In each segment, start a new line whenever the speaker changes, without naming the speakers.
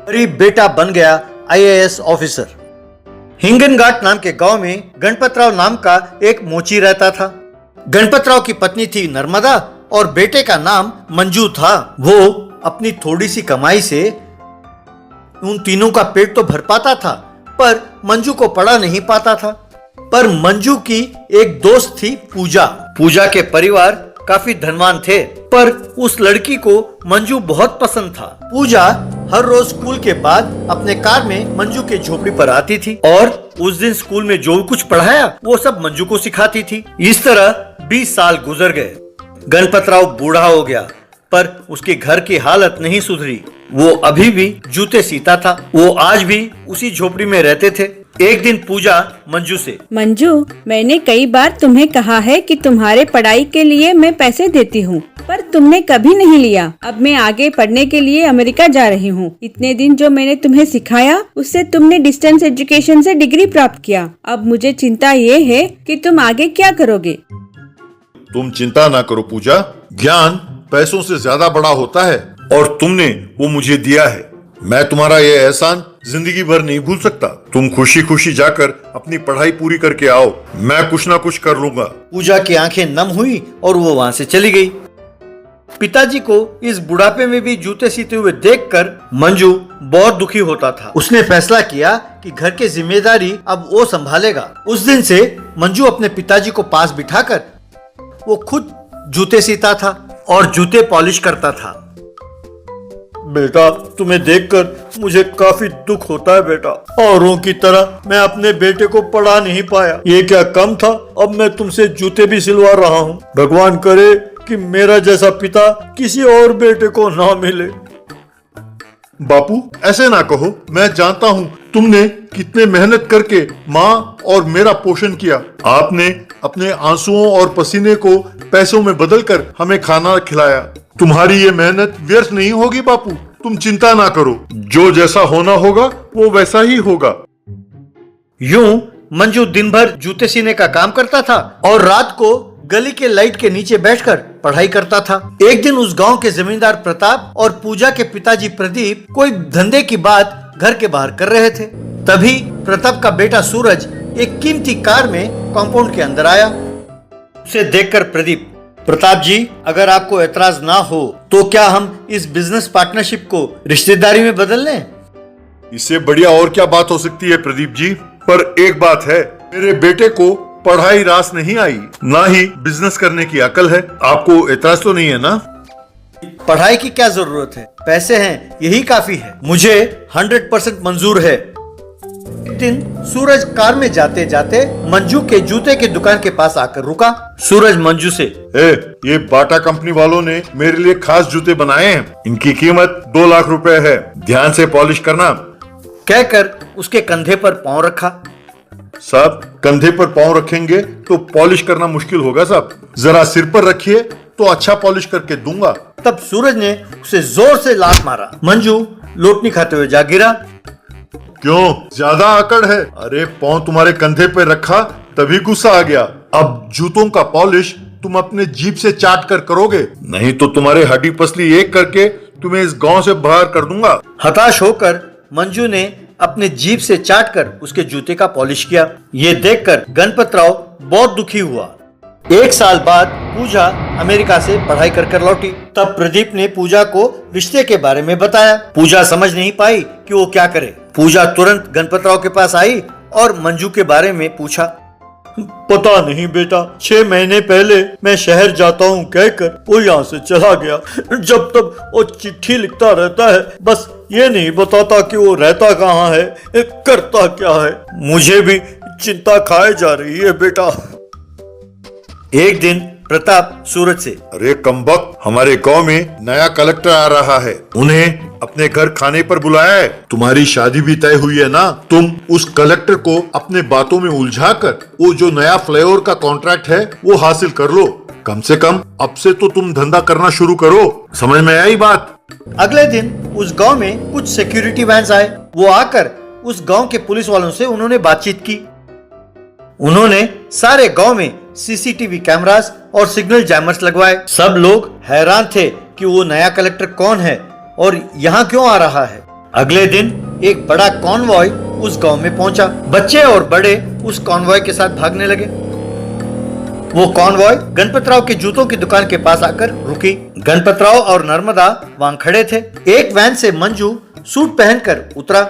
गरीब बेटा बन गया IAS ऑफिसर। हिंगनघाट नाम के गांव में गणपतराव नाम का एक मोची रहता था। गणपतराव की पत्नी थी नर्मदा और बेटे का नाम मंजू था। वो अपनी थोड़ी सी कमाई से उन तीनों का पेट तो भर पाता था, पर मंजू को पढ़ा नहीं पाता था। पर मंजू की एक दोस्त थी पूजा। पूजा के परिवार काफी धनवान थे, पर उस लड़की को मंजू बहुत पसंद था। पूजा हर रोज स्कूल के बाद अपने कार में मंजू के झोपड़ी पर आती थी और उस दिन स्कूल में जो कुछ पढ़ाया वो सब मंजू को सिखाती थी। इस तरह 20 साल गुजर गए। गणपतराव बूढ़ा हो गया, पर उसके घर की हालत नहीं सुधरी। वो अभी भी जूते सीता था। वो आज भी उसी झोपड़ी में रहते थे। एक दिन पूजा मंजू से,
मंजू, मैंने कई बार तुम्हें कहा है कि तुम्हारे पढ़ाई के लिए मैं पैसे देती हूँ, पर तुमने कभी नहीं लिया। अब मैं आगे पढ़ने के लिए अमेरिका जा रही हूँ। इतने दिन जो मैंने तुम्हें सिखाया उससे तुमने डिस्टेंस एजुकेशन से डिग्री प्राप्त किया। अब मुझे चिंता ये है कि तुम आगे क्या करोगे।
तुम चिंता ना करो पूजा, ज्ञान पैसों से ज्यादा बड़ा होता है और तुमने वो मुझे दिया है। मैं तुम्हारा ये एहसान जिंदगी भर नहीं भूल सकता। तुम खुशी खुशी जाकर अपनी पढ़ाई पूरी करके आओ, मैं कुछ ना कुछ कर लूंगा।
पूजा की आंखें नम हुई और वो वहां से चली गई। पिताजी को इस बुढ़ापे में भी जूते सीते हुए देखकर मंजू बहुत दुखी होता था। उसने फैसला किया कि घर की जिम्मेदारी अब वो संभालेगा। उस दिन से मंजू अपने पिताजी को पास बिठाकर वो खुद जूते सीता था और जूते पॉलिश करता था। बेटा, तुम्हें देखकर मुझे काफी दुख होता है बेटा। औरों की तरह मैं अपने बेटे को पढ़ा नहीं पाया। ये क्या कम था, अब मैं तुमसे जूते भी सिलवा रहा हूँ। भगवान करे कि मेरा जैसा पिता किसी और बेटे को ना मिले।
बापू, ऐसे ना कहो। मैं जानता हूँ तुमने कितने मेहनत करके माँ और मेरा पोषण किया। आपने अपने आंसुओं और पसीने को पैसों में बदलकर हमें खाना खिलाया। तुम्हारी ये मेहनत व्यर्थ नहीं होगी बापू, तुम चिंता ना करो। जो जैसा होना होगा वो वैसा ही होगा।
यूं मंजू दिन भर जूते सीने का काम करता था और रात को गली के लाइट के नीचे बैठकर पढ़ाई करता था। एक दिन उस गांव के जमींदार प्रताप और पूजा के पिताजी प्रदीप कोई धंधे की बात घर के बाहर कर रहे थे। तभी प्रताप का बेटा सूरज एक कीमती कार में कंपाउंड के अंदर आया। उसे देखकर प्रदीप, प्रताप जी, अगर आपको एतराज ना हो तो क्या हम इस बिजनेस पार्टनरशिप को रिश्तेदारी में बदल लें?
इससे बढ़िया और क्या बात हो सकती है प्रदीप जी। पर एक बात है, मेरे बेटे को पढ़ाई रास नहीं आई, ना ही बिजनेस करने की अकल है। आपको एतराज तो नहीं है ना?
पढ़ाई की क्या जरूरत है, पैसे हैं यही काफी है। मुझे 100% मंजूर है। एक दिन सूरज कार में जाते जाते मंजू के जूते की दुकान के पास आकर रुका। सूरज मंजू से,
ये बाटा कंपनी वालों ने मेरे लिए खास जूते बनाए हैं। इनकी कीमत 2 लाख रुपए है, ध्यान से पॉलिश करना।
कहकर उसके कंधे पर पांव रखा।
साहब, कंधे पर पांव रखेंगे तो पॉलिश करना मुश्किल होगा साहब। जरा सिर पर रखिए तो अच्छा पॉलिश करके दूंगा।
तब सूरज ने उसे जोर से लात मारा। मंजू लोटनी खाते हुए जा गिरा।
क्यों, ज्यादा आकड़ है? अरे पांव तुम्हारे कंधे पे रखा तभी गुस्सा आ गया। अब जूतों का पॉलिश तुम अपने जीभ से चाट कर करोगे, नहीं तो तुम्हारे हड्डी पसली एक करके तुम्हें इस गांव से बाहर कर दूंगा।
हताश होकर मंजू ने अपने जीभ से चाटकर उसके जूते का पॉलिश किया। ये देखकर गणपतराव बहुत दुखी हुआ। 1 साल बाद पूजा अमेरिका से पढ़ाई कर लौटी। तब प्रदीप ने पूजा को रिश्ते के बारे में बताया। पूजा समझ नहीं पाई कि वो क्या करे। पूजा तुरंत गणपतराव के पास आई और मंजू के बारे में पूछा। पता नहीं बेटा, 6 महीने पहले मैं शहर जाता हूँ कहकर वो यहाँ से चला गया। जब तक वो चिट्ठी लिखता रहता है, बस ये नहीं बताता कि वो रहता कहाँ है, करता क्या है। मुझे भी चिंता खाए जा रही है बेटा। एक दिन प्रताप सूरज से,
अरे कमबख्त, हमारे गांव में नया कलेक्टर आ रहा है, उन्हें अपने घर खाने पर बुलाया है। तुम्हारी शादी भी तय हुई है ना, तुम उस कलेक्टर को अपने बातों में उलझाकर वो जो नया फ्लाईओवर का कॉन्ट्रैक्ट है वो हासिल कर लो। कम से कम अब से तो तुम धंधा करना शुरू करो। समझ में आई बात?
अगले दिन उस गांव में कुछ सिक्योरिटी वैन्स आए। वो आकर उस गांव के पुलिस वालों से उन्होंने बातचीत की। उन्होंने सारे गांव में सीसीटीवी कैमरास और सिग्नल जैमर्स लगवाए। सब लोग हैरान थे कि वो नया कलेक्टर कौन है और यहाँ क्यों आ रहा है। अगले दिन एक बड़ा कॉन्वॉय उस गांव में पहुंचा। बच्चे और बड़े उस कॉन्वॉय के साथ भागने लगे। वो कॉन्वॉय गणपतराव के जूतों की दुकान के पास आकर रुकी। गणपतराव और नर्मदा वहां खड़े थे। एक वैन से मंजू सूट पहनकर उतरा।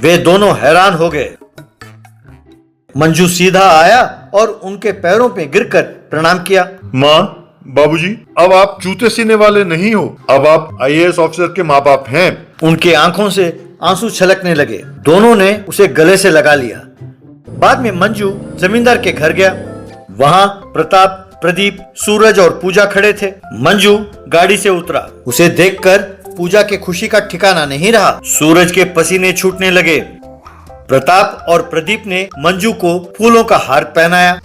वे दोनों हैरान हो गए। मंजू सीधा आया और उनके पैरों पे गिरकर प्रणाम किया।
माँ, बाबूजी, अब आप जूते सीने वाले नहीं हो, अब आप आईएएस ऑफिसर के माँ बाप हैं।
उनके आंखों से आंसू छलकने लगे। दोनों ने उसे गले से लगा लिया। बाद में मंजू जमींदार के घर गया। वहां प्रताप, प्रदीप, सूरज और पूजा खड़े थे। मंजू गाड़ी से उतरा। उसे देखकर पूजा के खुशी का ठिकाना नहीं रहा। सूरज के पसीने छूटने लगे। प्रताप और प्रदीप ने मंजू को फूलों का हार पहनाया।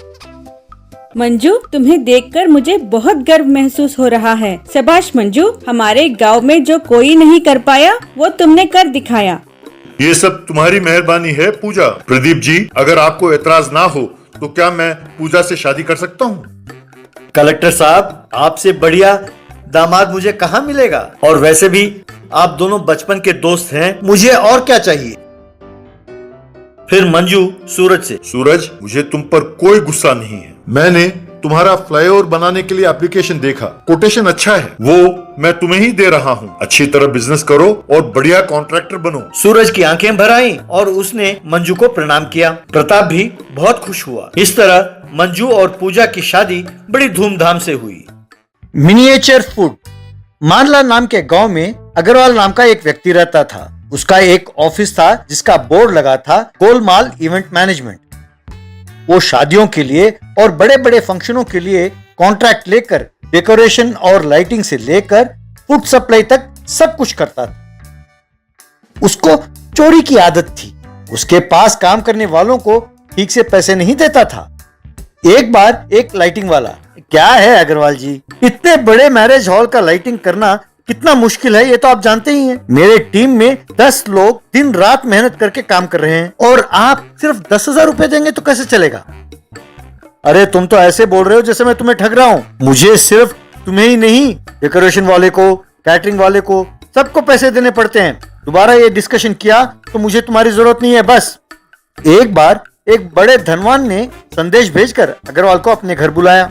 मंजू, तुम्हें देखकर मुझे बहुत गर्व महसूस हो रहा है। शाबाश मंजू, हमारे गांव में जो कोई नहीं कर पाया वो तुमने कर दिखाया।
ये सब तुम्हारी मेहरबानी है पूजा। प्रदीप जी, अगर आपको एतराज ना हो तो क्या मैं पूजा से शादी कर सकता हूँ?
कलेक्टर साहब, आपसे बढ़िया दामाद मुझे कहाँ मिलेगा? और वैसे भी आप दोनों बचपन के दोस्त हैं, मुझे और क्या चाहिए? फिर मंजू सूरज से,
सूरज, मुझे तुम पर कोई गुस्सा नहीं है। मैंने तुम्हारा फ्लाईओवर बनाने के लिए एप्लीकेशन देखा। कोटेशन अच्छा है, वो मैं तुम्हें ही दे रहा हूँ। अच्छी तरह बिजनेस करो और बढ़िया कॉन्ट्रैक्टर बनो।
सूरज की आंखें भर आईं और उसने मंजू को प्रणाम किया। प्रताप भी बहुत खुश हुआ। इस तरह मंजू और पूजा की शादी बड़ी धूमधाम से हुई। Miniature food. मानला नाम के गांव में अग्रवाल नाम का एक व्यक्ति रहता था। उसका एक ऑफिस था जिसका बोर्ड लगा था गोलमाल इवेंट मैनेजमेंट। वो शादियों के लिए और बड़े बड़े फंक्शनों के लिए कॉन्ट्रैक्ट लेकर डेकोरेशन और लाइटिंग से लेकर फूड सप्लाई तक सब कुछ करता था। उसको चोरी की आदत थी। उसके पास काम करने वालों को ठीक से पैसे नहीं देता था। एक बार एक लाइटिंग वाला, क्या है अग्रवाल जी, इतने बड़े मैरिज हॉल का लाइटिंग करना कितना मुश्किल है ये तो आप जानते ही हैं। मेरे टीम में 10 लोग दिन रात मेहनत करके काम कर रहे हैं और आप सिर्फ 10,000 रुपए देंगे तो कैसे चलेगा? अरे तुम तो ऐसे बोल रहे हो जैसे मैं तुम्हें ठग रहा हूँ। मुझे सिर्फ तुम्हें ही नहीं, डेकोरेशन वाले को, कैटरिंग वाले को, सबको पैसे देने पड़ते हैं। दोबारा ये डिस्कशन किया तो मुझे तुम्हारी जरूरत नहीं है, बस। एक बार एक बड़े धनवान ने संदेश भेजकर अग्रवाल को अपने घर बुलाया।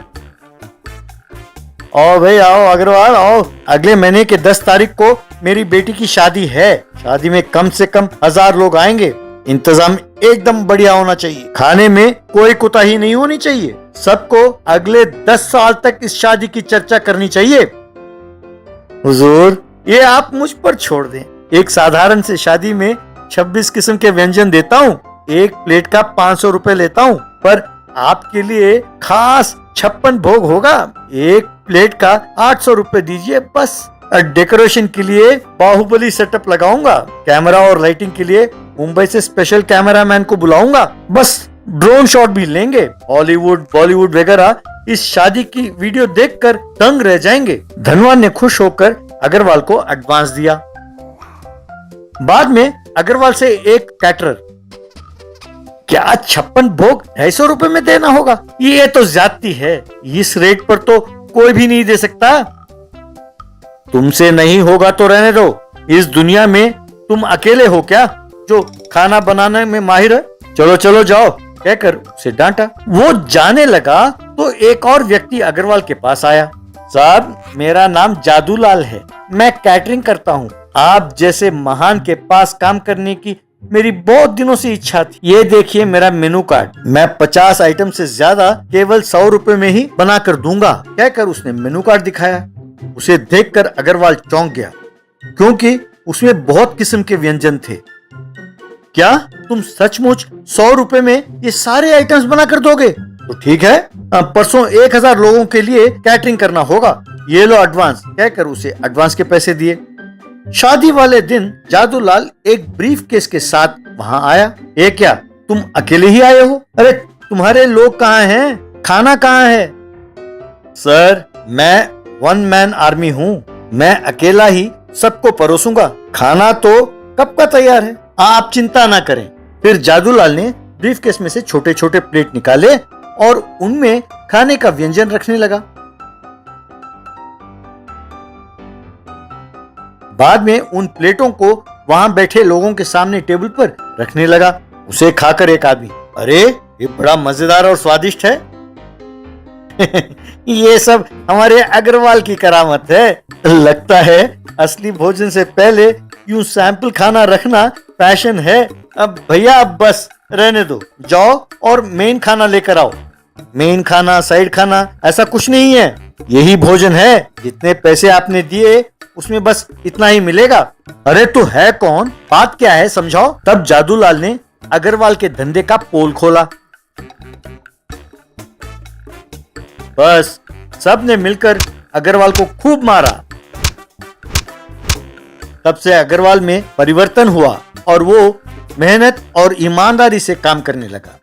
आओ भाई आओ अग्रवाल आओ, अगले महीने के 10 तारीख को मेरी बेटी की शादी है। शादी में कम से कम 1000 लोग आएंगे। इंतजाम एकदम बढ़िया होना चाहिए। खाने में कोई कोताही नहीं होनी चाहिए। सबको अगले 10 साल तक इस शादी की चर्चा करनी चाहिए। हुजूर, ये आप मुझ पर छोड़ दें। एक साधारण से शादी में 26 किस्म के व्यंजन देता हूँ। एक प्लेट का 500 रुपए लेता हूँ, पर आपके लिए खास 56 भोग होगा। एक प्लेट का 800 रुपए दीजिए बस। डेकोरेशन के लिए बाहुबली सेटअप लगाऊंगा। कैमरा और लाइटिंग के लिए मुंबई से स्पेशल कैमरामैन को बुलाऊंगा। बस ड्रोन शॉट भी लेंगे। हॉलीवुड, बॉलीवुड वगैरह इस शादी की वीडियो देखकर दंग रह जाएंगे। धनवान ने खुश होकर अग्रवाल को एडवांस दिया। बाद में अग्रवाल से एक कैटरर, क्या 56 भोग 250 रुपए में देना होगा? ये तो ज्यादती है। इस रेट पर तो कोई भी नहीं दे सकता। तुमसे नहीं होगा तो रहने दो। इस दुनिया में तुम अकेले हो क्या जो खाना बनाने में माहिर है? चलो चलो जाओ, कहकर उसे डांटा। वो जाने लगा तो एक और व्यक्ति अग्रवाल के पास आया। साहब, मेरा नाम जादूलाल है। मैं कैटरिंग करता हूँ। आप जैसे महान के पास काम करने की मेरी बहुत दिनों से इच्छा थी। ये देखिए मेरा मेनू कार्ड। मैं 50 आइटम से ज्यादा केवल 100 रुपए में ही बना कर दूंगा, कहकर उसने मेनू कार्ड दिखाया। उसे देखकर अग्रवाल चौंक गया, क्योंकि उसमें बहुत किस्म के व्यंजन थे। क्या तुम सचमुच 100 रुपए में ये सारे आइटम्स बना कर दोगे? तो ठीक है, परसों 1000 लोगों के लिए कैटरिंग करना होगा। ये लो एडवांस, कहकर उसे एडवांस के पैसे दिए। शादी वाले दिन जादूलाल एक ब्रीफ केस के साथ वहां आया। ये क्या, तुम अकेले ही आए हो? अरे तुम्हारे लोग कहाँ हैं? खाना कहाँ है? सर, मैं 1 मैन आर्मी हूँ। मैं अकेला ही सबको परोसूंगा। खाना तो कब का तैयार है, आप चिंता ना करें। फिर जादूलाल ने ब्रीफ केस में से छोटे छोटे प्लेट निकाले और उनमें खाने का व्यंजन रखने लगा। बाद में उन प्लेटों को वहां बैठे लोगों के सामने टेबल पर रखने लगा। उसे खाकर एक आदमी, अरे ये बड़ा मजेदार और स्वादिष्ट है। ये सब हमारे अग्रवाल की करामत है। लगता है असली भोजन से पहले यूं सैंपल खाना रखना फैशन है। अब भैया अब बस रहने दो, जाओ और मेन खाना लेकर आओ। मेन खाना, साइड खाना ऐसा कुछ नहीं है, यही भोजन है। जितने पैसे आपने दिए उसमें बस इतना ही मिलेगा। अरे तू है कौन, बात क्या है समझाओ। तब जादूलाल ने अग्रवाल के धंधे का पोल खोला। बस सबने मिलकर अग्रवाल को खूब मारा। तब से अग्रवाल में परिवर्तन हुआ और वो मेहनत और ईमानदारी से काम करने लगा।